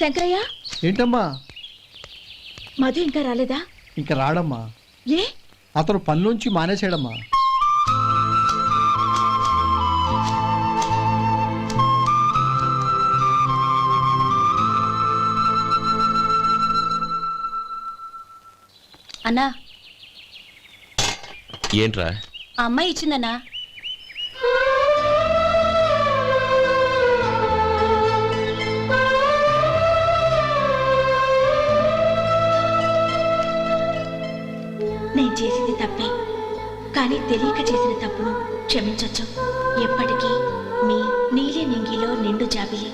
శంకరయ్య, ఏంటమ్మా? మధు ఇంకా రాలేదా? ఇంకా రాడమ్మా. ఏ? అతను పనిలోంచి మానేశాడమ్మా. అన్నా, ఏంట్రా? ఆ అమ్మాయి ఇచ్చిందన్నా. నేను చేసింది తప్పే, కానీ తెలియక చేసిన తప్పును క్షమించొచ్చు. ఎప్పటికీ మీ నీలి నింగిలో నిండు జాబిలి.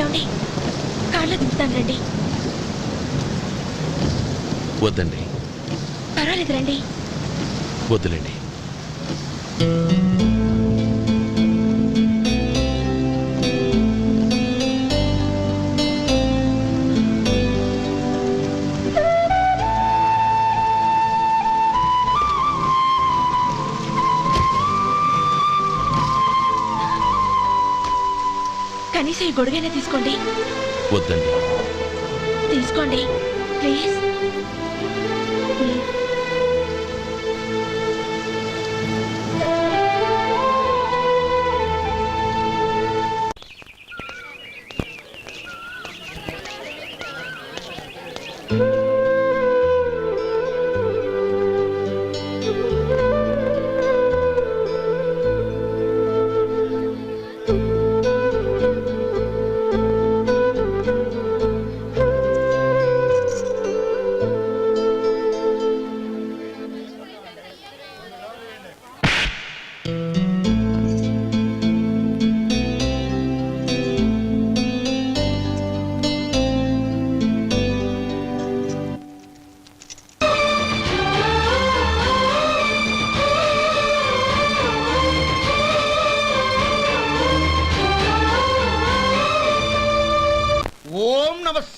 ఏమండి, కార్లో దింపుతాను రండి. వద్దండి. పర్వాలేదు రండి. వద్దులేండి. కనీసం ఈ గొడుగైనా తీసుకోండి. వద్దండి. తీసుకోండి ప్లీజ్.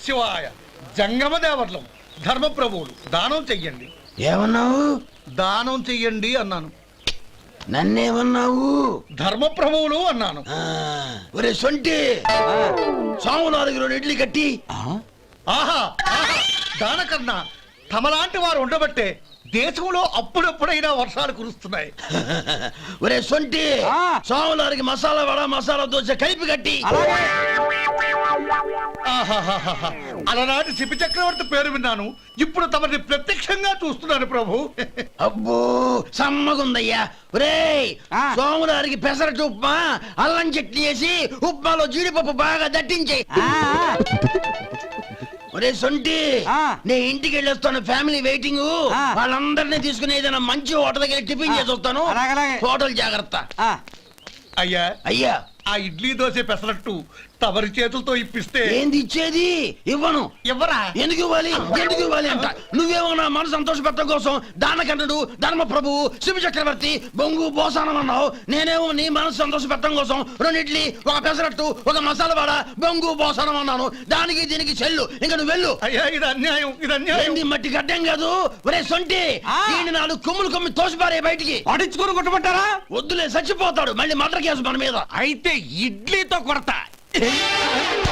శివాయ. జంగమదేవర్లం ధర్మప్రభువులు దానం చెయ్యండి. ఏమన్నావు? దానం చెయ్యండి అన్నాను. నన్నేమన్నావు? ధర్మప్రభువులు అన్నాను. ఒరే సొంటి, సామునాలుగు ఇడ్లీ కట్టి. ఆహా, దానకన్నా తమలాంటి వారు ఉండబట్టే దేశంలో అప్పుడప్పుడైనా వర్షాలు కురుస్తున్నాయి. ఒరే సొంటి, సామునాలుగు మసాలా వడ మసాలా దోశ కలిపి కట్టి. అలనాటి శిపి చక్రవర్తి పేరు విన్నాను, ఇప్పుడు తమని ప్రత్యక్షంగా చూస్తున్నాను ప్రభు. అబ్బో సమ్మగుందయ్యా. ఒరే సోములారికి పెసరట్టు ఉప్మా అల్లం చట్నీ వేసి ఉప్మాలో జీడిపప్పు బాగా దట్టించే. ఒరే సొంటి, నే ఇంటికి వెళ్ళొస్తాను, ఫ్యామిలీ వెయిటింగ్. వాళ్ళందరినీ తీసుకుని ఏదైనా మంచి హోటల్ దగ్గర టిఫిన్ చేసి వస్తాను. హోటల్ జాగ్రత్త. అయ్యా అయ్యా, ఆ ఇడ్లీ దోశ పెసరట్టు తమరి చేతులతో ఇప్పిస్తే. ఏంది ఇచ్చేది? ఇవ్వను. ఎవరా? ఎందుకు ఇవ్వాలి? ఎందుకు ఇవ్వాలి అంట. నువ్వేమో నా మనసు సంతోషపెట్టడం కోసం దానకంటుడు ధర్మ ప్రభువు శివ చక్రవర్తి బొంగు బోసానం అన్నావు. నేనేమో నీ మనసు సంతోషపెట్టడం కోసం 2 ఇడ్లీ, ఒక పెసరట్టు, ఒక మసాలా వాడ, బొంగు బోసానం అన్నాను. దానికి దీనికి చెల్లు. ఇంకా నువ్వు వెళ్ళు. అయ్యా ఇది అన్యాయం, ఇది అన్యాయం. మట్టి గడ్డం కాదు. ఒరే సొంటి, దీన్ని 4 కొమ్ములు కొమ్మి తోసిపారే బయటికి. పడించుకుని కొట్టమంటారా? వద్దులే, చచ్చిపోతాడు. మళ్ళీ మర్డర్ కేసు మన మీద. అయితే ఇడ్లీతో కొడతా.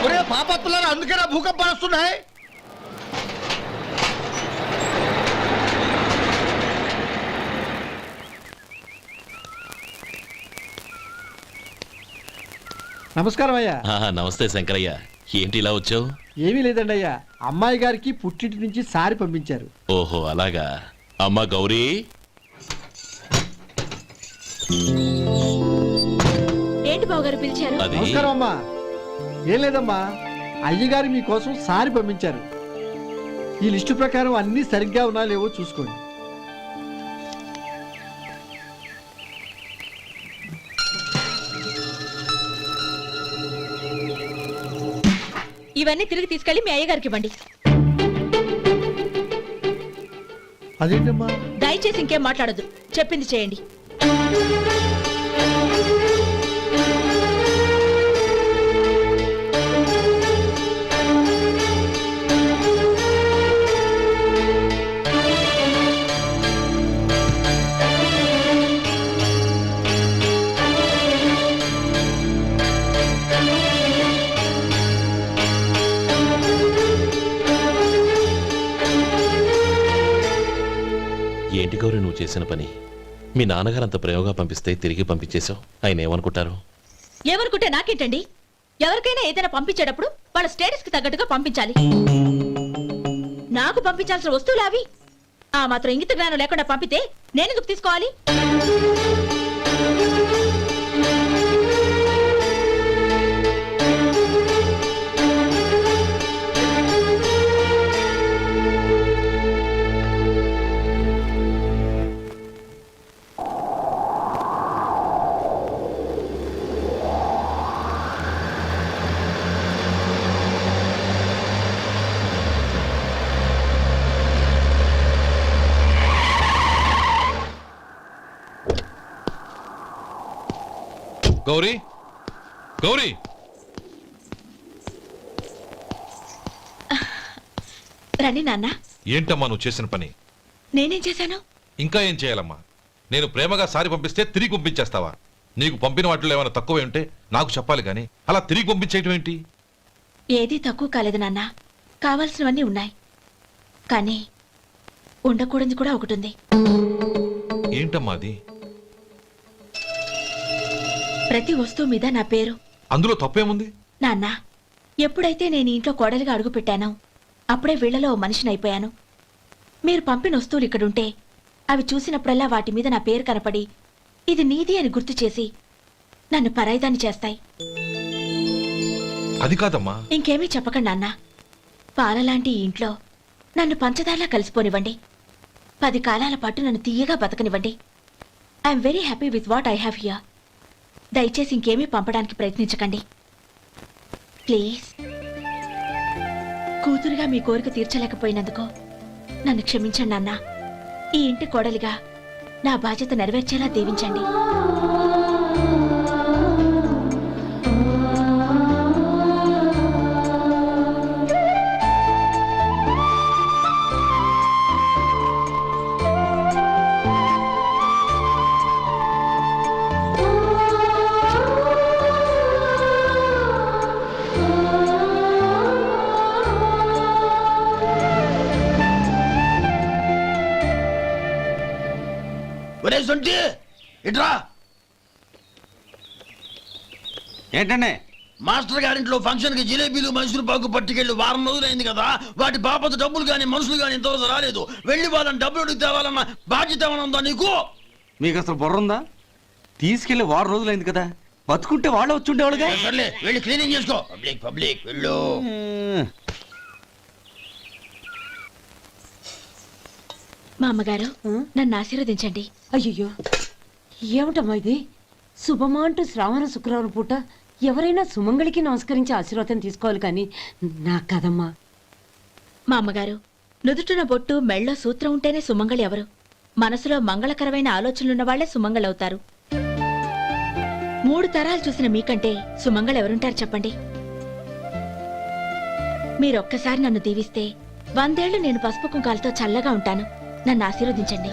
ఒరే పాపత్తులారా, అందుకేనా భూకంపాలు వస్తున్నాయి? నమస్కారం అయ్యా. నమస్తే శంకరయ్య. ఏంటి ఇలా వచ్చావు? ఏమీ లేదండి అయ్యా, అమ్మాయి గారికి పుట్టింటి నుంచి సారి పంపించారు. ఓహో అలాగా. అమ్మా గౌరీ. ఏంటి బావగారు పిలిచారు? నమస్కారం అమ్మా. ఏం లేదమ్మా, అయ్యగారు మీకోసం సారి పంపించారు. ఈ లిస్టు ప్రకారం అన్ని సరిగ్గా ఉన్నా లేవో చూసుకోండి. ఇవన్నీ తిరిగి తీసుకెళ్లి మీ అయ్యగారికి ఇవ్వండి. అదేంటమ్మా? దయచేసి ఇంకేం మాట్లాడొద్దు, చెప్పింది చేయండి. ఏంటి గౌరీ నువ్వు చేసిన పని? మీ నాన్నగారు అంత ప్రేమగా పంపిస్తే తిరిగి పంపించేశావు. ఆయన ఏమనుకుంటారు? ఎవరుకుంటే నాకేంటండి? ఎవరికైనా ఏదైనా పంపించేటప్పుడు వాళ్ళ స్టేటస్ కి తగ్గట్టుగా పంపించాలి. నాకు పంపించాల్సిన వస్తువులు అవి. ఆ మాత్రం ఇంగిత జ్ఞానం లేకుండా పంపితే నేనెందుకు తీసుకోవాలి? గౌరీ, గౌరీ, రండి నాన్న. ఏంటమ్మా నువ్వు చేసిన పని? నేనేం చేశాను? ఇంకా ఏం చేయాలమ్మా? నేను ప్రేమగా సారి పంపిస్తే తిరిగి పంపించేస్తావా? నీకు పంపిన వాటిలో ఏమైనా తక్కువ ఉంటే నాకు చెప్పాలి కానీ అలా తిరిగి పంపించేయటం ఏంటి? ఏదీ తక్కువ కాలేదు నాన్న. కావాల్సినవన్నీ ఉన్నాయి, కానీ ఉండకూడదు కూడా ఒకటి ఉంది. ఏంటమ్మా అది? ప్రతి వస్తువు మీద నా పేరు. అందులో తప్పేముంది? నాన్న, ఎప్పుడైతే నేను ఇంట్లో కోడలిగా అడుగు పెట్టానో అప్పుడే వీళ్లలో ఓ మనిషిని అయిపోయాను. మీరు పంపిన వస్తువులు ఇక్కడుంటే అవి చూసినప్పుడల్లా వాటి మీద నా పేరు కనపడి ఇది నీది అని గుర్తు చేసి నన్ను పరాయిదాన్ని చేస్తాయి. అది కాదమ్మా. ఇంకేమీ చెప్పకండి నాన్న. పాలలాంటి ఈ ఇంట్లో నన్ను పంచదారలా కలిసిపోనివ్వండి. 10 కాలాల పాటు నన్ను తీయగా బతకనివ్వండి. I'm very happy with what I have here. దయచేసి ఇంకేమీ పంపడానికి ప్రయత్నించకండి ప్లీజ్. కూతురుగా మీ కోరిక తీర్చలేకపోయినందుకు నన్ను క్షమించండి నాన్న. ఈ ఇంటి కోడలిగా నా బాధ్యత నెరవేర్చేలా దీవించండి. ఒరే సొంటి, ఇట్రా. ఏంటండి? మాస్టర్ గారింట్లో ఫంక్షన్ కి జిలేబీలు మైసూరు పాకు పట్టుకెళ్ళి వారం రోజులైంది కదా. వాటి బాపత డబ్బులు కానీ మనుషులు కానీ ఇంతవరకు రాలేదు. వెళ్ళి వాళ్ళని డబ్బులు అడిగి తేవాలన్న బాధ్యత ఏమైనా ఉందా నీకు? మీకు అసలు బుర్ర ఉందా? తీసుకెళ్లి వారం రోజులైంది కదా, బతుకుంటే వాళ్ళు వచ్చి ఉండేవాళ్ళుగా. సర్లే, వెళ్ళి క్లీనింగ్ చేసుకో. పబ్లిక్ పబ్లిక్ వెళ్ళు. మా అమ్మగారు నన్ను ఆశీర్వదించండి. అయ్యయ్యో, ఏమిటమ్మా ఇది? శుభమా అంటూ శ్రావణ శుక్రవారం పూట ఎవరైనా సుమంగళికి నమస్కరించి ఆశీర్వాదం తీసుకోవాలి కానీ నాకు కదమ్మా. మా అమ్మగారు, నుదుటిన బొట్టు మెళ్ళో సూత్రం ఉంటేనే సుమంగళి ఎవరు? మనసులో మంగళకరమైన ఆలోచనలున్న వాళ్లే సుమంగళవుతారు. 3 తరాలు చూసిన మీకంటే సుమంగళ ఎవరుంటారు చెప్పండి? మీరొక్కసారి నన్ను దీవిస్తే 100 ఏళ్లు నేను పసుపు కుంకాలతో చల్లగా ఉంటాను. నన్ను ఆశీర్వదించండి.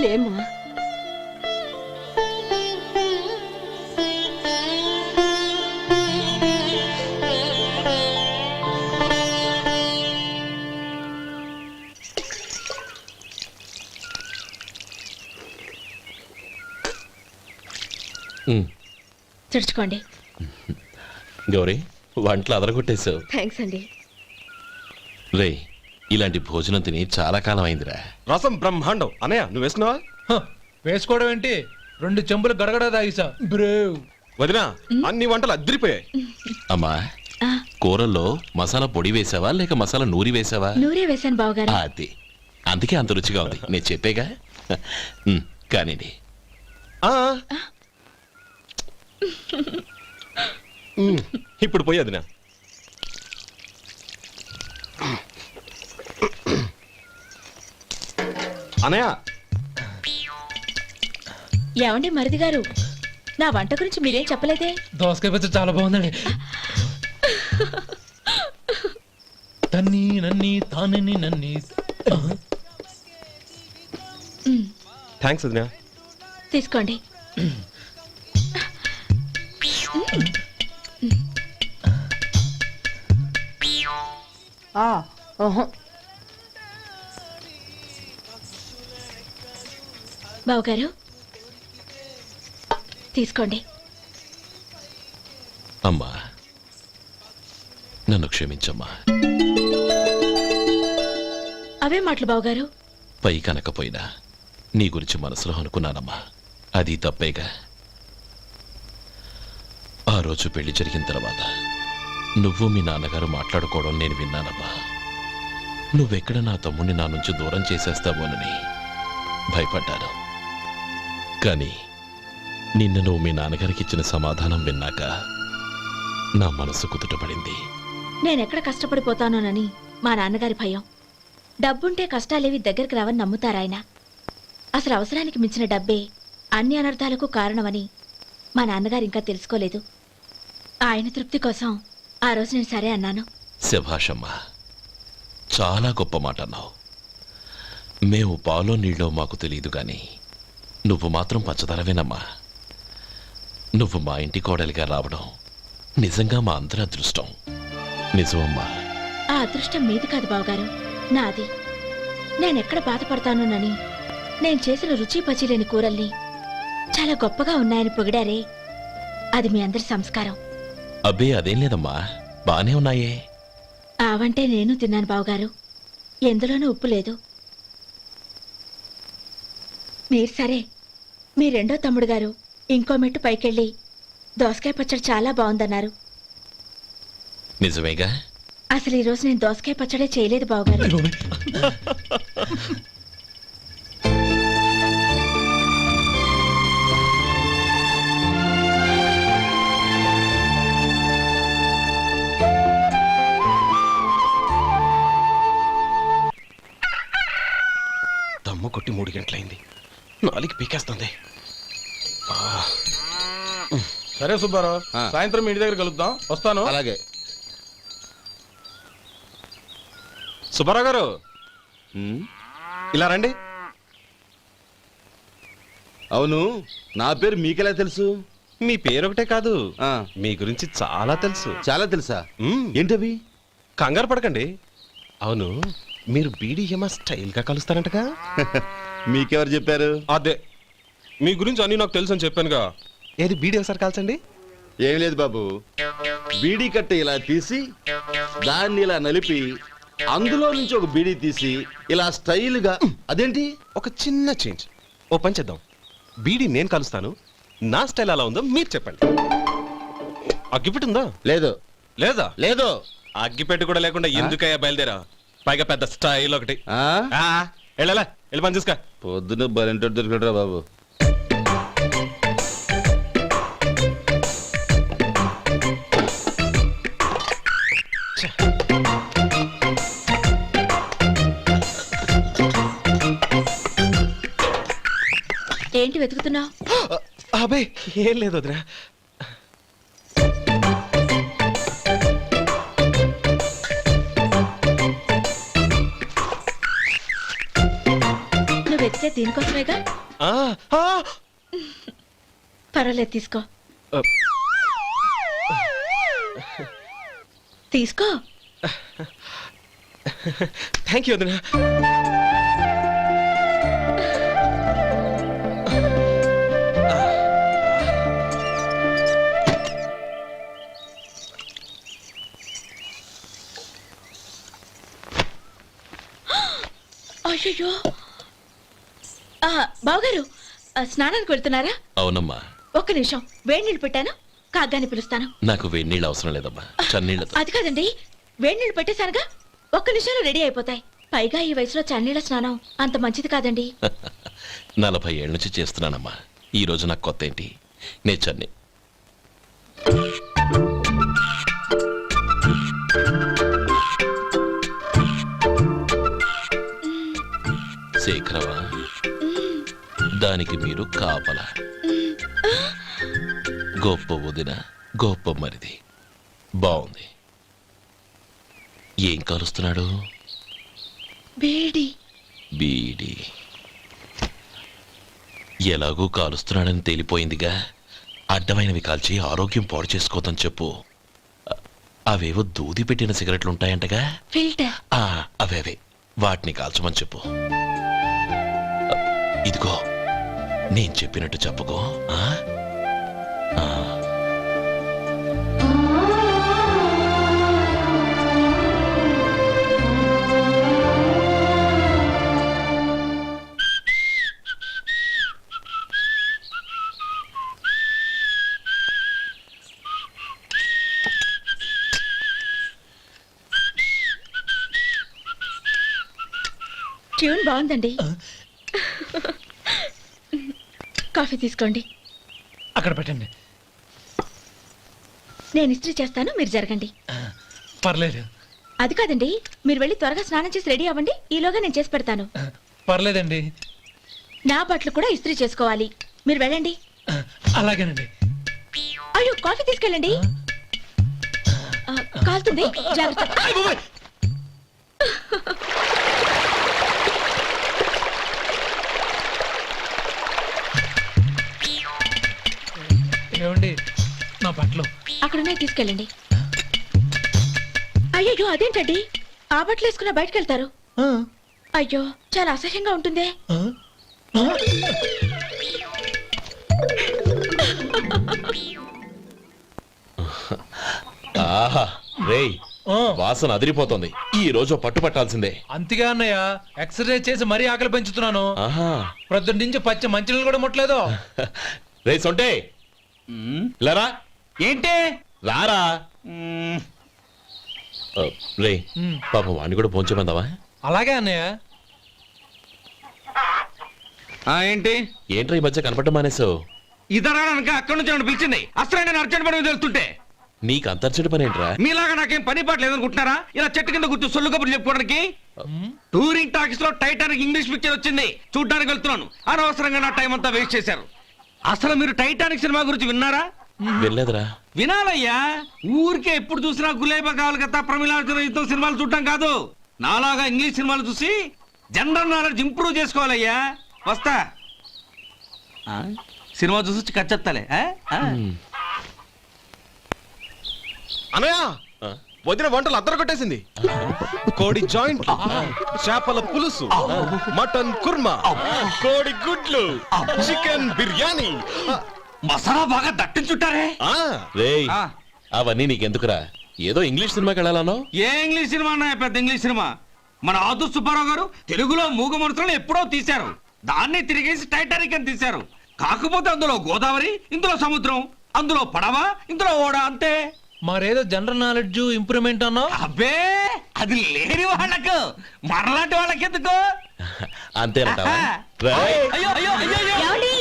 లేమ్మా, తుడుచుకోండి. గౌరీ, వంటలు అదరగొట్టేశావు. థ్యాంక్స్ అండి. రే, ఇలాంటి భోజనం తిని చాలా కాలం అయిందిరా. రసం బ్రహ్మాండం. అనయ్య నువ్వు వేసుకున్నావా? వేసుకోవడం ఏంటి? 2 చెంబులు గడగడ తాగిసా బ్రేవ్. వదినా, అన్ని వంటలు అద్దరిపోయాయి. అమ్మా, ఆ, కూరల్లో మసాలా పొడి వేసావా లేక మసాలా నూరి వేసావా? నూరే వేశాను బావగారు. అది అందుకే అంత రుచిగా ఉంది. నేను చెప్పేగా. కానివ్వండి. ఆ, ఇప్పుడు పోయి వదినా. అనయ్య ఏమండి మరిది గారు, నా వంట గురించి మీరేం చెప్పలేదే? దోసకాయ పచ్చడి చాలా బాగుందండి. తన్ని నన్ని తానని నన్ని. థ్యాంక్స్ వదినా. తీసుకోండి. బావగారు తీసుకోండి. అమ్మా, నన్ను క్షమించమ్మా. అవే మాటలు బావగారు. పై కనకపోయినా నీ గురించి మనసులో అనుకున్నానమ్మా. అది తప్పేగా. ఆ రోజు పెళ్లి జరిగిన తర్వాత నువ్వు మీ నాన్నగారు మాట్లాడుకోవడం నేను విన్నానమ్మా. నువ్వెక్కడ నా తమ్ముడిని నా నుంచి దూరం చేసేస్తావోనని భయపడ్డాను. కానీ నిన్న నువ్వు మీ నాన్నగారికి ఇచ్చిన సమాధానం విన్నాక నా మనసు కుదుటపడింది. నేనెక్కడ కష్టపడిపోతానోనని మా నాన్నగారి భయం. డబ్బుంటే కష్టాలేవి దగ్గరికి రావని నమ్ముతారాయన. అసలు అవసరానికి మించిన డబ్బే అన్ని అనర్థాలకు కారణమని మా నాన్నగారు ఇంకా తెలుసుకోలేదు. ఆయన తృప్తి కోసం ఆ రోజు నేను సరే అన్నాను. శభాషమ్మా, చాలా గొప్ప మాట అన్నావు. మేము పాలో నీళ్ళో మాకు తెలియదు కానీ నువ్వు మాత్రం పచ్చదరవేనమ్మా. నువ్వు మా ఇంటి కోడలిగా రావడం నిజంగా మా అందరి అదృష్టం. నిజమమ్మా. ఆ అదృష్టం మీది కాదు బావగారు, నాది. నేనెక్కడ బాధపడతానోనని నేను చేసిన రుచి పచిలేని కూరల్ని చాలా గొప్పగా ఉన్నాయని పొగిడారే, అది మీ అందరి సంస్కారం. అబ్బే అదేం లేదమ్మా, బానే ఉన్నాయే. ఆవంటే నేను తిన్నాను బావగారు, ఎందులోనూ ఉప్పు లేదు. మీరు సరే, మీ రెండో తమ్ముడు గారు ఇంకో మెట్టు పైకెళ్ళి దోసకాయ పచ్చడి చాలా బాగుందన్నారు. నిజమేగా? అసలు ఈరోజు నేను దోసకాయ పచ్చడే చేయలేదు బావగారు. దమ్ము కొట్టి 3 గంటలైంది. 4కి పీకేస్తుంది. సరే సుబ్బారావు, సాయంత్రం మీ ఇంటి దగ్గర కలుద్దాం. వస్తాను. అలాగే. సుబ్బారావు గారు ఇలా రండి. అవును, నా పేరు మీకెలా తెలుసు? మీ పేరు ఒకటే కాదు, ఆ, మీ గురించి చాలా తెలుసు. చాలా తెలుసా? మ్మ్. ఏంటవి? కంగారు పడకండి. అవును, మీరు బీడీఎం స్టైల్గా కలుస్తారంటగా? మీకెవరు చెప్పారు? అదే, మీ గురించి అన్ని నాకు తెలుసు అని చెప్పానుగా. ఏది బీడీ ఒకసారి కాల్చండి. ఏం లేదు బాబు, బీడీ కట్ట ఇలా తీసి దాన్ని ఇలా నలిపి అందులో నుంచి ఒక బీడీ తీసి ఇలా స్టైల్గా. అదేంటి? ఒక చిన్న చేంజ్. ఓ పని చేద్దాం, బీడీ నేను కలుస్తాను, నా స్టైల్ అలా ఉందో మీరు చెప్పండి. అగ్గిపెట్టి ఉందా? లేదు. లేదా? లేదు. అగ్గిపెట్టి కూడా లేకుండా ఎందుకయ్యా బయలుదేరా? పైగా పెద్ద స్టైల్ ఒకటి. వెళ్ళాలా, వెళ్ళి పని చూసుకో. పొద్దున బలింటో దొరికడరా బాబు. ఏంటి వెతుకుతున్నావు? అబే ఏం లేదు వదినా. నువ్వు వెతికే దీనికోసమేగా. పర్వాలేదు, తీసుకో. తీసుకో. థ్యాంక్ యూ వదినా. అయ్యో, బావగారు స్నానానికి వెళ్తున్నారా? అవునమ్మా. ఒక్క నిమిషం, వేడి నీళ్ళు పెట్టాను, కాగ్గాని పిలుస్తాను. నాకు వేడి నీళ్ళు అవసరం లేదమ్మా, చన్నీళ్ళతో. అది కాదండి, వేడి నీళ్ళు పెట్టేశానుగా, ఒక్క నిమిషంలో రెడీ అయిపోతాయి. పైగా ఈ వయసులో చన్నీళ్ళ స్నానం అంత మంచిది కాదండి. 40 ఏళ్ళ నుంచి చేస్తున్నానమ్మా. ఈ రోజు నాకు కొత్త ఏంటి? నే చన్ని శేఖరవా, దానికి మీరు కాపలా. గొప్ప వదిన, గొప్ప మరిది. బాగుంది. ఏం కాలుస్తున్నాడు? బీడి. బీడి. ఎలాగూ కాలుస్తున్నాడని తేలిపోయిందిగా. అడ్డమైనవి కాల్చి ఆరోగ్యం పాడు చేసుకోదని చెప్పు. అవేవో దూది పెట్టిన సిగరెట్లు ఉంటాయంటగా. ఫిల్టర్. అవే వాటిని కాల్చమని చెప్పు. ఇదిగో నేను చెప్పినట్టు చెప్పుకో. ట్యూన్ బాగుందండి. కాఫీ తీసుకోండి. అక్కడ పెట్టండి. నేను ఇస్త్రీ చేస్తాను, మీరు జరగండి. పర్లేదు. అది కాదండి, మీరు వెళ్ళి త్వరగా స్నానం చేసి రెడీ అవ్వండి. ఈలోగా నేను చేసి పెడతాను. పర్లేదండి. నా బట్టలు కూడా ఇస్త్రీ చేసుకోవాలి. మీరు వెళ్ళండి. అలాగేనండి. అయ్యో, కాఫీ తీసుకెళ్ళండి. కాలుతుంది, జాగ్రత్త. ఏమండి, నా బట్టలు అక్కడున్నాయి, తీసుకెళ్ళండి. అయ్యో, అదేంటండి, ఆ బట్టలు వేసుకున్న బయటకు వెళ్తారు? అయ్యో, చాలా అసహ్యంగా ఉంటుందే. ఆహా రేయ్, వాసన అదిరిపోతుంది. ఈ రోజు పట్టు పట్టాల్సిందే. అంతగా అన్నయ్య, ఎక్సర్సైజ్ చేసి మరీ ఆకలి పెంచుతున్నాను. ప్రొద్దున నుంచి పచ్చ మంచినీళ్ళు కూడా ముట్టలేదు. రే సొంటే, లరా. ఏంటి? రారా. రే పాపం వాడిని కూడా పోంచమందావా? అలాగే అన్నయ్య. ఏంటి? ఏంట్రా ఈ మధ్య కనపడడం మానేసావు? ఇతరా అక్కడి నుంచి నన్ను పిలిచింది. అసలు నేను అర్జెంట్ పని మీద వెళ్తుంటే నీకు అంతర్చడి పని ఏంట్రా? మీలాగా నాకేం పని పాట లేదనుకుంటున్నారా? ఇలా చెట్టు కింద కూర్చో సొల్లు కబుర్లు చెప్పుకోవడానికి. టూరింగ్ టాకీస్ లో టైటానిక్ ఇంగ్లీష్ పిక్చర్ వచ్చింది, చూడ్డానికి వెళ్తున్నాను. అనవసరంగా నా టైం అంతా వేస్ట్ చేశారు. అసలు మీరు టైటానిక్ సినిమా గురించి విన్నారా? వెళ్ళలేదురా. వినాలయ్యా. ఊరికే ఎప్పుడు చూసినా గులేబా కావాలి కదా, ప్రమిళార్జున యుద్ధం సినిమాలు చూడటం కాదు. నాలాగా ఇంగ్లీష్ సినిమాలు చూసి జనరల్ నాలెడ్జ్ ఇంప్రూవ్ చేసుకోవాలయ్యా. వస్తా. సినిమా చూసి కచ్చెత్తాలే. అనయ్య, వదిన వంటలు అద్దరు కొట్టేసింది. కోడి జాయింట్, చేపల పులుసు, మటన్ కుర్మా, కోడి గుడ్లు, చికెన్ బిర్యానీ, మసాలా బాగా దట్టించుంటారే. రేయ్, అవన్నీ నీకెందుకురా? ఏదో ఇంగ్లీష్ సినిమాకి వెళ్ళాలన్నావు. ఏ ఇంగ్లీష్ సినిమా అన్నా? పెద్ద ఇంగ్లీష్ సినిమా. మన ఆదు సుబ్బారావు గారు తెలుగులో మూగ మనుషులను ఎప్పుడో తీశారు. దాన్ని తిరిగేసి టైటానిక్ అని తీశారు. కాకపోతే అందులో గోదావరి, ఇందులో సముద్రం, అందులో పడవ, ఇందులో ఓడ, అంతే. మరేదో జనరల్ నాలెడ్జ్ ఇంప్రూవ్మెంట్ అన్నావు. అబ్బే, అది లేని వాళ్ళకు, మనలాంటి వాళ్ళకి ఎందుకు? అంతేనంటావా? అయ్యో అయ్యో అయ్యో అయ్యో. ఏమండి?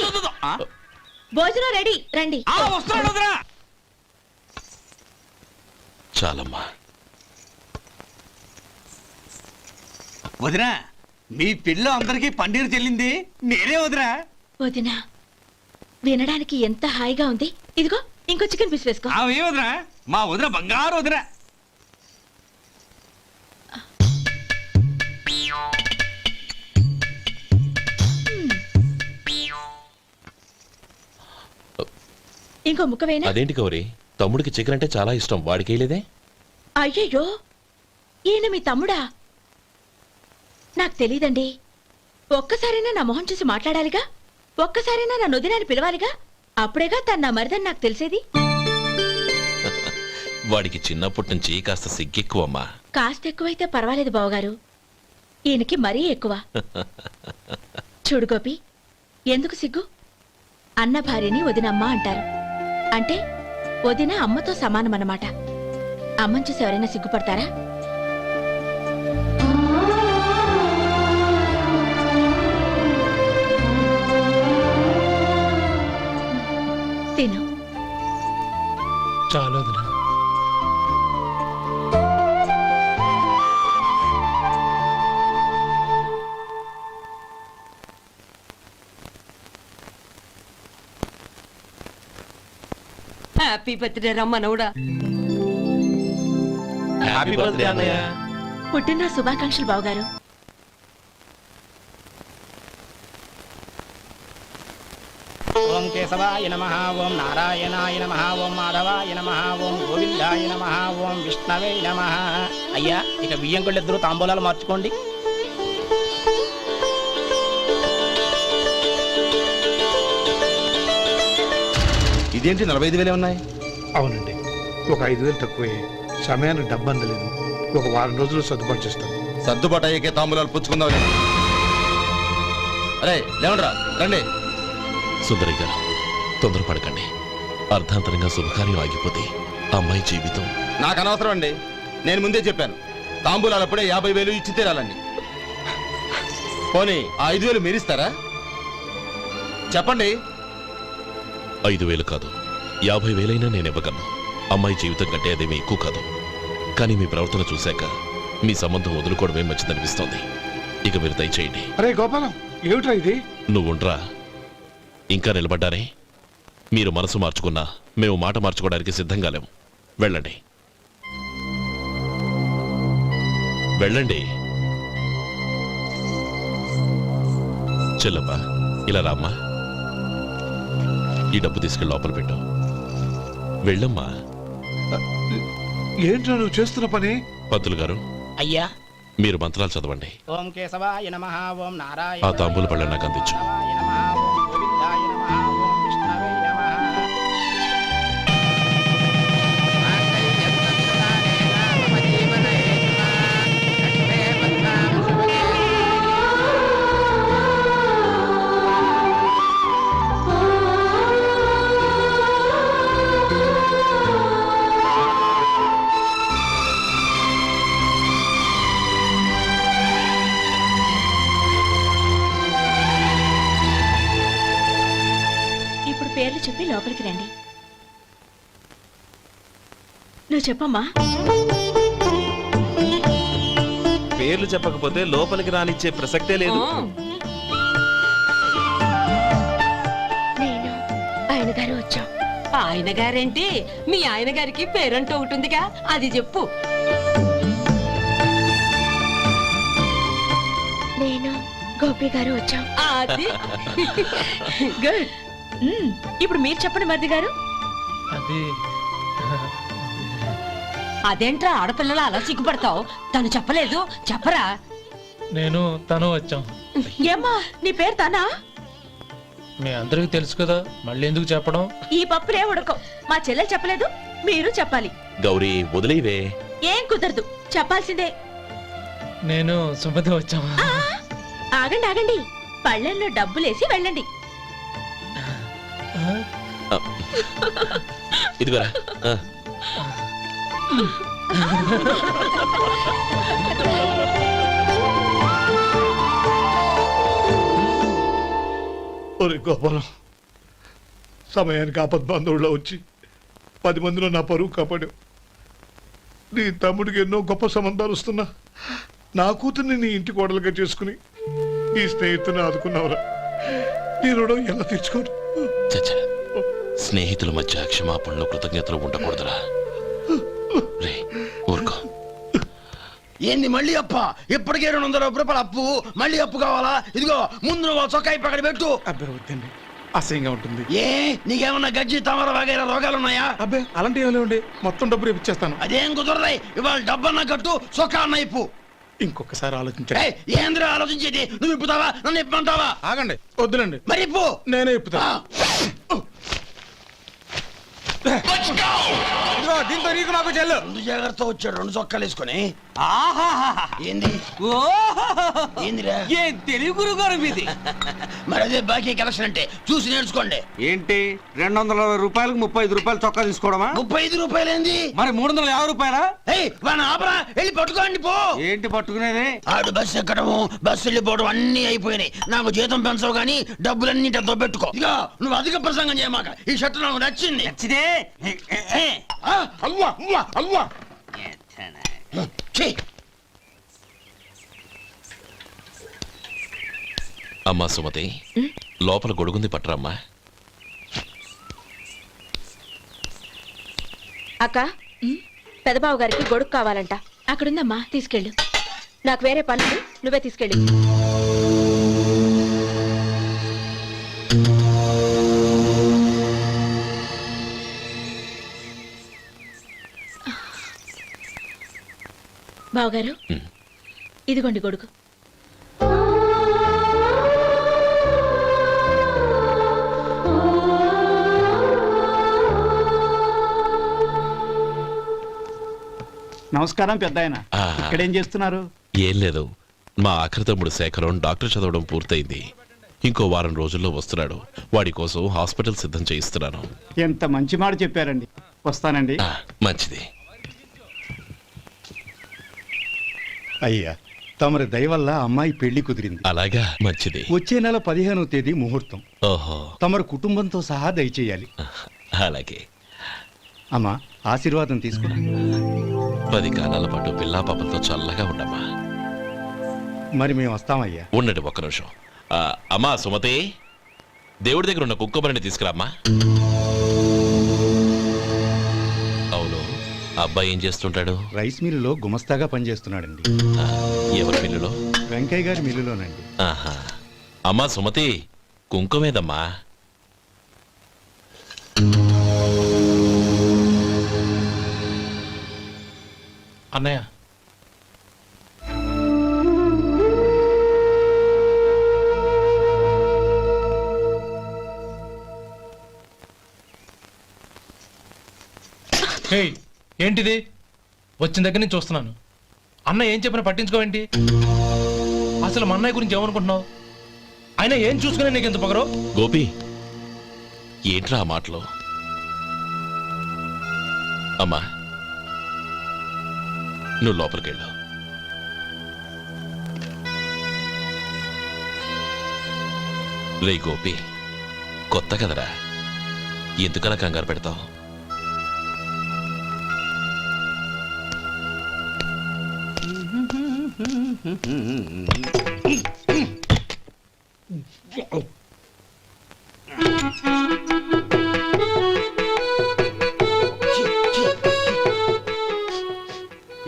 భోజనం రెడీ, రండి. వస్తున్నాడు వదరా. చాలమ్మా. వదినా, మీ పిల్ల అందరికీ పన్నీరు చెల్లింది నేనే వదినా. వదినా, వినడానికి ఎంత హాయిగా ఉంది. ఇదిగో ఇంకో చికెన్ పీస్ వేసుకో. ఏ వదినా, మా వదిన బంగారు వదినా. ఇంకో ముక్క వేయనా? అదేంటి గౌరీ, తమ్ముడికి చికెన్ అంటే చాలా ఇష్టం, వాడికి వేయలేదే? అయ్యయ్యో, ఈయన మీ తమ్ముడా? నాకు తెలీదండి. ఒక్కసారైనా నా మొహం చూసి మాట్లాడాలిగా, ఒక్కసారైనా నా నొదినాన్ని పిలవాలిగా. అప్పుడేగా తన నా మరిదని నాకు తెలిసేది. వాడికి చిన్నప్పటి నుంచి కాస్త సిగ్గెక్కువమ్మా. కాస్త ఎక్కువైతే పర్వాలేదు బావగారు, ఈయనకి మరీ ఎక్కువ. చూడు గోపి, ఎందుకు సిగ్గు? అన్న భార్యని వదినమ్మ అంటారు. అంటే వదిన అమ్మతో సమానమన్నమాట. అమ్మని చూసి ఎవరైనా సిగ్గుపడతారా? తిను. చాలు వదినా. హ్యాపీ బర్త్డే రమ్మనవుడా. హ్యాపీ బర్త్డే అన్నయ్య. పుట్టినరోజు శుభాకాంక్షలు బావగారు. ఓం కేశవాయ నమః, ఓం నారాయణాయ నమః, ఓం మాధవాయ నమః, ఓం గోవిందాయ నమః, ఓం విష్ణవే నమః. అయ్యా, ఇక బియ్యం కొళ్ళు ఇద్దరు తాంబూలాలు మార్చుకోండి. ఇదేంటి 45,000 ఉన్నాయి? అవునండి, ఒక 5,000 తక్కువే. సమయానికి డబ్బు అందలేదు. ఒక వారం రోజులు సర్దుబాటు చేస్తాను. సర్దుబాటు అయ్యే తాంబూలాలు పుచ్చుకుందాం. అరే లేవండ్రా, రండి. సుందరి గారు తొందరపడకండి. అర్ధాంతరంగా శుభకార్యం ఆగిపోతే అమ్మాయి జీవితం. నాకు అనవసరం అండి, నేను ముందే చెప్పాను. తాంబూలాలప్పుడే 50,000 ఇచ్చి తీరాలండి. పోనీ ఆ 5,000 మీరిస్తారా? చెప్పండి. 5,000 కాదు, 50,000 నేను ఇవ్వగలను. అమ్మాయి జీవితం కంటే అదేమీ ఎక్కువ కాదు. కానీ మీ ప్రవర్తన చూశాక మీ సంబంధం వదులుకోవడమే మంచిదనిపిస్తోంది. ఇక మీరు దయచేయండి. అరే గోపాలం, ఏమిట్రా ఇది? నువ్వుండ్రా, ఇంకా నిలబడ్డానే. మీరు మనసు మార్చుకున్నా మేము మాట మార్చుకోవడానికి సిద్ధంగా లేము. వెళ్ళండి, వెళ్ళండి. చెల్లమ్మా, ఇలా రామ్మా. ఈ డబ్బు తీసుకెళ్ళి లోపల పెట్టు. వెళ్ళమ్మా. ఏంట్రా నువ్వు చేస్తున్న పని? పంతులు గారు, అయ్యా, మీరు మంత్రాలు చదవండి. ఓం కేశవాయ నమః, ఓం నారాయణ. ఆ తాంబూల పళ్ళ నాకు అందించు. శివాయ నమః, ఓం గోవిందాయ నమః, ఓం విష్ణవే నమః. ఇప్పుడు పేర్లు చెప్పి లోపలికి రండి. నువ్వు చెప్పమ్మా. పేర్లు చెప్పకపోతే లోపలికి రానిచ్చే ప్రసక్తే లేదు. నేను ఆయన గారు వచ్చాం. ఆయన గారేంటి, మీ ఆయన గారికి పేరంటూ ఒకటి ఉందిగా, అది చెప్పు. నేను గోపి గారు వచ్చాం. అది గుడ్. ఇప్పుడు మీరు చెప్పండి మరిది గారు. అది అదేంట్రా ఆడపిల్లలు అలా సిగ్గుపడతావు? తను చెప్పలేదు, చెప్పరా. నేను తను వచ్చాం. ఏమ్మా, నీ పేరు తానా? మీ అందరికీ తెలుసు కదా, మళ్ళీ ఎందుకు చెప్పడం? ఈ పప్పులే ఉడకం. మా చెల్లెలు చెప్పలేదు, మీరు చెప్పాలి. గౌరీ వదిలేవే. ఏం కుదరదు, చెప్పాల్సిందే. నేను సుమతి వచ్చాం. ఆ, ఆగండి ఆగండి, పళ్ళెల్లో డబ్బులేసి వెళ్ళండి. ఇదిగోరా. ఒరే గోపాలం, సమయానికి ఆపద్బాంధవుల్లో వచ్చి 10 మందిలో నా పరువు కాపాడావు. నీ తమ్ముడికి ఎన్నో గొప్ప సంబంధాలు వస్తున్నా నా కూతుర్ని నీ ఇంటి కోడలుగా చేసుకుని నీ స్నేహితుని ఆదుకున్నావురా. నీ రుణం ఎలా తీర్చుకోరు? చచ్చ, స్నేహితుల మధ్య క్షమాపణలు కృతజ్ఞతలు ఉండకూడదురా. రే ఊరుకో. ఏంది మళ్ళీ అప్ప? ఇప్పటికే 200 రూపాయలు అప్పు, మళ్ళీ అప్పు కావాలా? ఇదిగో ముందు నువ్వు చొక్కాయి పక్కన పెట్టు. అబ్బే వద్దండి, అసహ్యంగా ఉంటుంది. ఏ నీకేమన్నా గజ్జి తమర వగైరా రోగాలున్నాయా? అబ్బే అలాంటి ఏమి లేవండి, మొత్తం డబ్బు రేపు ఇచ్చేస్తాను. అదేం కుదరదాయి. ఇవాళ డబ్బన్నా కట్టు, చొక్కా అన్న ఇప్పు. ఇంకొకసారి ఆలోచించండి. ఏయ్, ఏంద్రా ఆలోచించేది? నువ్వు ఇప్పుతావా, నన్ను ఇప్పమంటావా? ఆగండి, వద్దులండి, మరి ఇప్పు. నేనే ఇప్పుతా. ఆ. దీంతో నీకు నాకు చెల్లు. ముందు జాగ్రత్త వచ్చాడు 2 చొక్కాలు వేసుకొని. ఆహాహాహా. ఏంది ఓహోహోహో. ఏందిరా? ఏం తెలివి గురుగారు మీది. మరి అదే బాకీ కలెక్షన్ అంటే చూసి నేర్చుకోండి. ఏంటి 220 రూపాయలకు 35 రూపాయలు చొక్కా తీసుకోవడమా? 35 రూపాయలు ఏంది? మరి 350 రూపాయలా? వాడిని ఆపరా, వెళ్ళి పట్టుకోండి పో. ఏంటి పట్టుకునేది? ఆడు బస్సు ఎక్కడము బస్సు వెళ్ళిపోవడం అన్ని అయిపోయినాయి. నాకు జీతం పెంచవు గానీ డబ్బులన్నీ దొబ్బెట్టుకో. ఇక నువ్వు అధిక ప్రసంగం చేయమాక. ఈ షర్ట్ నాకు నచ్చింది. నచ్చితే అవ్వా అవ్వా అవ్వా. ఛీ! అమ్మా సుమతి, లోపల గొడుగుంది పట్టరమ్మా. అక్క పెదబాబు గారికి గొడుగు కావాలంట. అక్కడుందమ్మా, తీసుకెళ్ళు. నాకు వేరే పనులు, నువ్వే తీసుకెళ్ళు. బావగారు, ఇదిగోండి గొడుగు. నమస్కారం పెద్ద ఆయన. ఆహా. ఇక్కడేం చేస్తున్నారు? ఏం లేదు, మా ఆఖరి తమ్ముడు శేఖరం డాక్టర్ చదవడం పూర్తయింది. ఇంకో వారం రోజుల్లో వస్తున్నాడు. వాడి కోసం హాస్పిటల్ సిద్ధం చేయిస్తున్నాను. ఎంత మంచి మాట చెప్పారండి. వస్తానండి. మంచిది. అయ్యా, తమరి దయ వల్ల అమ్మాయి పెళ్లి కుదిరింది. అలాగా, మంచిది. వచ్చే నెల 15వ తేదీ ముహూర్తం. ఓహో, తమరు కుటుంబంతో సహా దయచేయాలి. అలాగే. అమ్మా, ఆశీర్వాదం తీసుకురా. 10 కాలాల పాటు పిల్లా పాపలతో చల్లగా ఉండమ్మా. మరి మేము వస్తామయ్యా. ఉండండి ఒక్క నిమిషం. అమ్మా సుమతి, దేవుడి దగ్గర ఉన్న కుక్కమరిని తీసుకురామ్మా. అవును, అబ్బాయి ఏం చేస్తుంటాడు? రైస్ మిల్లులో గుమస్తాగా పనిచేస్తున్నాడండి. ఎవరి మిల్లులో? వెంకయ్య గారి మిల్లులోనండి. ఆహా. అమ్మా సుమతి, కుంకుమేదమ్మా? అన్నయ్య, హేయ్, ఏంటిది? వచ్చిన దగ్గర నుంచి చూస్తున్నాను. అన్న ఏం చెప్పినా పట్టించుకోవేంటి? అసలు మా అన్నయ్య గురించి ఏమనుకుంటున్నావు? ఆయన ఏం చూసుకునే నీకు ఎంత పొగరు? గోపి, ఏంట్రా ఆ మాటలు? అమ్మా, నువ్వు లోపలికెళ్ళు. రే గోపి, కొత్త కదరా, ఎందుకలా కంగారు పెడతావు?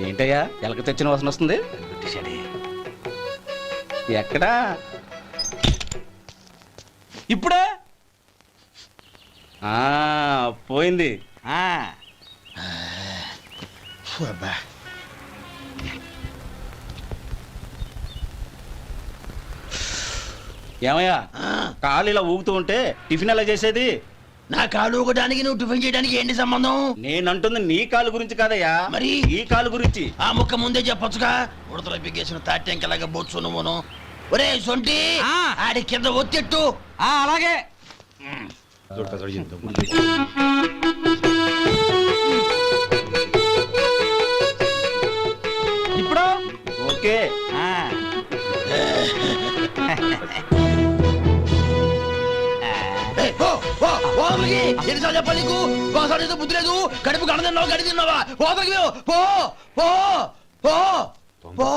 ఏంటయ్యా ఎలక తెచ్చిన వాసన వస్తుంది? ఎక్కడా? ఇప్పుడే పోయింది. ఏమయ్యా, కాలు ఇలా ఊగుతూ ఉంటే టిఫిన్ ఎలా చేసేది? నా కాలు ఊగడానికి నువ్వు టిఫిన్ చేయడానికి ఏంటి సంబంధం? నేనంటుంది నీ కాలు గురించి కాదయ్యా, మరి ఈ కాలు గురించి. ఆ ముక్క ముందే చెప్పొచ్చుగా. ఉడతలో పిగేసిన తాట్యంకలాగా బొచ్చు నువ్వును. ఒరే సొంటి, ఆడి కింద ఒత్తెట్టు. అలాగే. ఇప్పుడు ఓకే. ఎన్నిసార్లు చెప్పాలి నీకు? ఒకసారి ఏదో బుద్ధి లేదు. కడుపు గడదన్నావు, గడి తిన్నావా? పోతకి పో పో పో పో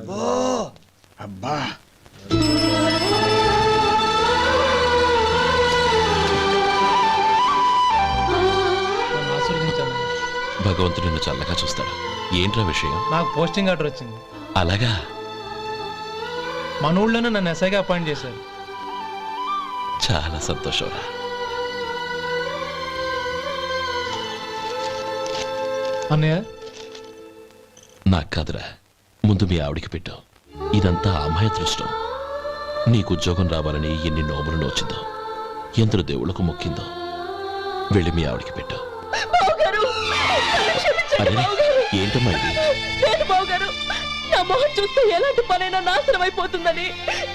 పో. అబ్బా, నన్ను ఆశీర్వదించాను. భగవంతుడు నిన్ను చల్లగా చూస్తాడు. ఏంట్రా విషయం? నాకు పోస్టింగ్ ఆర్డర్ వచ్చింది. అలాగా? మన ఊళ్ళోనే నన్ను ఎస్ఐగా అపాయింట్ చేశారు. చాలా సంతోషంరా. అన్నయ్య, నాకు కాదురా, ముందు మీ ఆవిడికి పెట్టు. ఇదంతా అమ్మాయి దృష్టం. నీకు ఉద్యోగం రావాలని ఎన్ని నోములు నోచిందో, ఎందరు దేవుళ్ళకు మొక్కిందో. వెళ్ళి మీ ఆవిడికి పెట్టు. బావగారు అరే, బావగారు ఏంటమ్మా ఇది? లేదు బావగారు, నా మొహం చూస్తే ఎలాంటి పనైనా నాశనం అయిపోతుందని,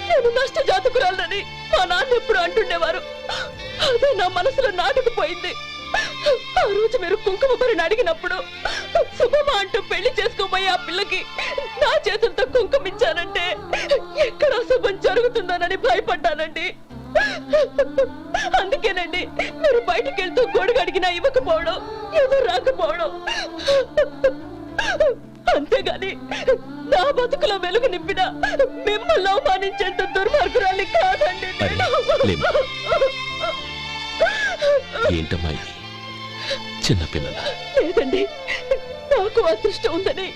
నేను నష్ట జాతకురాలని మా నాన్న ఎప్పుడు అంటుండేవారు. అదే నా మనసులో నాటుకుపోయింది. ఆ రోజు మీరు కుంకుమ భరిని అడిగినప్పుడు శుభమా అంటూ పెళ్లి చేసుకోబోయే ఆ పిల్లకి నా చేతులతో కుంకుమ ఇచ్చానంటే ఎక్కడ అశుభం జరుగుతుందోనని భయపడ్డానండి. అందుకేనండి మీరు బయటికి వెళ్తూ గొడుగు అడిగినా ఇవ్వకపోవడం, ఎవరు రాకపోవడం. అంతేగాని నా బతుకులో వెలుగు నింపిన మిమ్మల్ని అవమానించేంత దుర్మార్గురాలి కాదండి అరే, నేను. లేమ్మా. ఏంటమ్మా ఇది? చిన్నపిల్లల లేదండి, నాకు అదృష్టం ఉందని,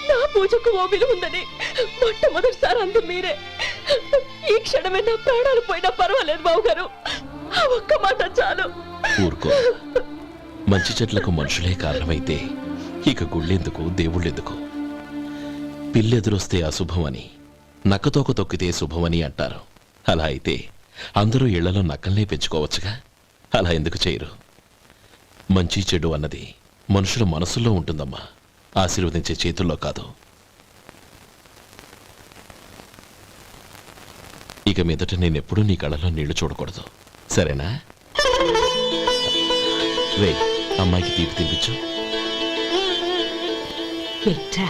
నా పూజకు ఓ విలువ ఉందని మొట్టమొదటిసారి అందు మీరే. ఈ క్షణమే నా ప్రాణాలు పోయినా పర్వాలేదు బావగారు, ఆ ఒక్క మాట చాలు. ఊరుకో. మంచి చెట్లకు మనుషులే కారణమైతే ఇక గుళ్ళెందుకు, దేవుళ్ళెందుకు? పిల్లెదురొస్తే అశుభమని, నక్కతోక తొక్కితే శుభమని అంటారు. అలా అయితే అందరూ ఇళ్లలో నక్కల్నే పెంచుకోవచ్చుగా. అలా ఎందుకు చేయరు? మంచి చెడు అన్నది మనుషుల మనసుల్లో ఉంటుందమ్మా, ఆశీర్వదించే చేతుల్లో కాదు. ఇక మీదట నేనెప్పుడూ నీ కళ్ళలో నీళ్లు చూడకూడదు, సరేనా? రే, అమ్మాయికి తీపి తినిపించు. పెట్టా